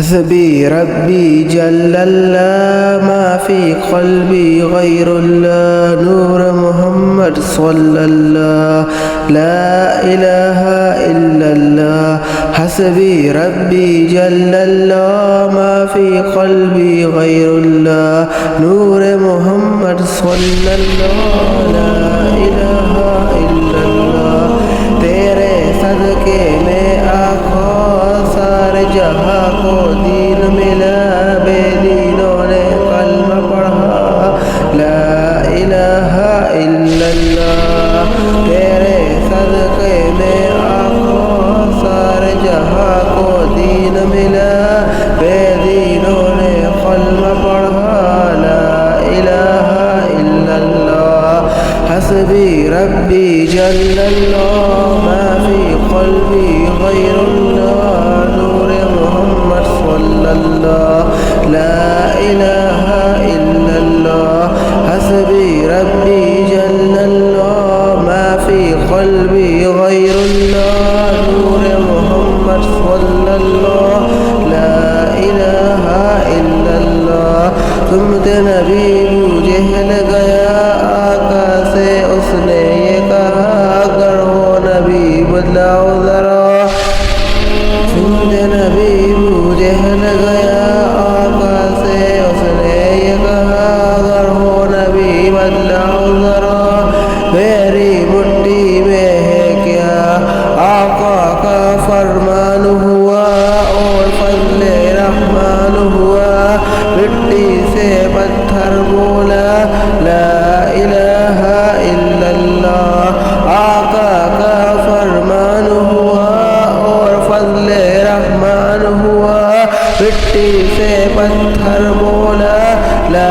حسبي ربي جل الله ما في قلبي غير الله نور محمد صلى الله لا إله إلا الله حسبي ربي جل الله ما في قلبي غير الله نور محمد صلى الله لا إله إلا الله तेरे सदके में आँखों सारे जहाँ को दीन मिला बेदीनों ने कलमा पढ़ा ला इलाहा इल्लल्लाह तेरे सदके में आँखों सारे जहाँ को दीन मिला बेदीनों ने कलमा पढ़ा ला इलाहा इल्लल्लाह हस्बी रब्बी जल्लल्लाह मा फी क़ल्बी गैरुल्लाह नूर मोहम्मद सल्लल्लाह ला इलाहा इल्लल्लाह हस्बी रब्बी जल्लल्लाह मा फी क़ल्बी गैरुल्लाह नूर मोहम्मद सल्लल्लाह ला इलाहा इल्लल्लाह सुनते नबी जहल गया आका से उसने ये कहा अगर हो नबी बदलाओ जरा सुनते नबी जहल गया आका से उसने ये कहा अगर हो नबी बदलाओ जरा मेरी मुट्ठी में है क्या आका का फरमान हुआ और फजले रहमान हुआ मिट्टी से पत्थर बोला ला इलाहा इल्लल्लाह आका का फरमान हुआ और फजले रहमान हुआ मिट्टी से पत्थर बोला ला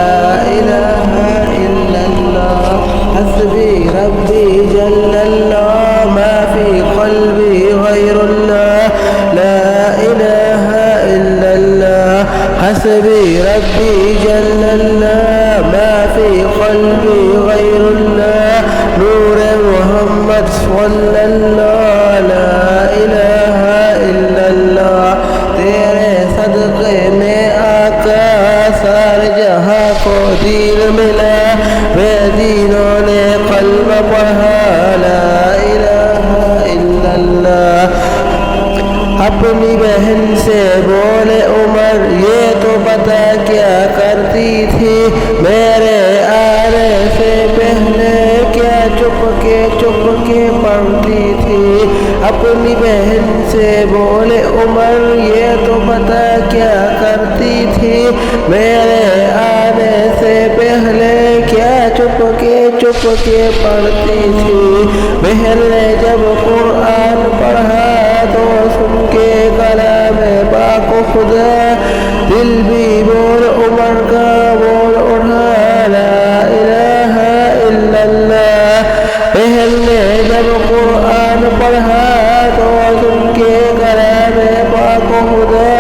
इलाहा इल्लल्लाह हस्बी रब्बी जल्लल्लाह मा फी क़ल्बी गैरुल्लाह ला इलाहा इल्लल्लाह हस्बी रब्बी जल्लल्लाह मा फी क़ल्बी गैरुल्लाह नूर मोहम्मद सल्लल्लाह ला इलाहा इल्लल्लाह तेरे सदक़े में आका सारे जहाँ को दीन मिला वे दीनों ने कलमा पढ़ा ला इलाहा इल्लल्लाह अपनी बहन से बोले उमर ये तो पता क्या करती थी मेरे आने से पहले क्या चुप के पढ़ती थी अपनी बहन से बोले उमर ये तो पता क्या करती थी मेरे आने से पहले क्या चुप के पढ़ती थी बहन ने जब कुरान पढ़ा तो सुन के कलाम पाक खुदा दिल भी बोल उमर का बोल उठा ला इलाहा इल्लल्लाह बहन ने जब कुरान पढ़ा तो सुन के कलाम पाक खुदा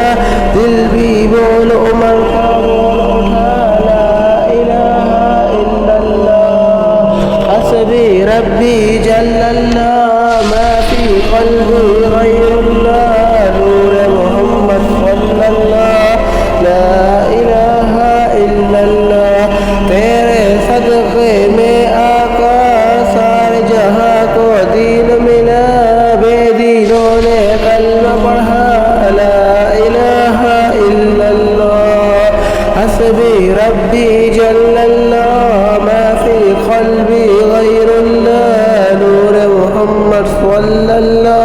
दिल भी बोल उमर का बोल उठा ला इलाहा इल्लल्लाह हस्बी रब्बी जल्लल्लाह मा फी क़ल्बी गैरुल्लाह नूर मोहम्मद सल्लल्लाह ला इलाहा इल्लल्लाह तेरे सदक़े में आका सारे जहाँ को दीन मिला बेदीनों ने कलमा पढ़ा ला इलाहा इल्लल्लाह हस्बी रब्बी जल्लल्लाह मा फी क़ल्बी गैरुल्लाह नूर मोहम्मद सल्लल्लाह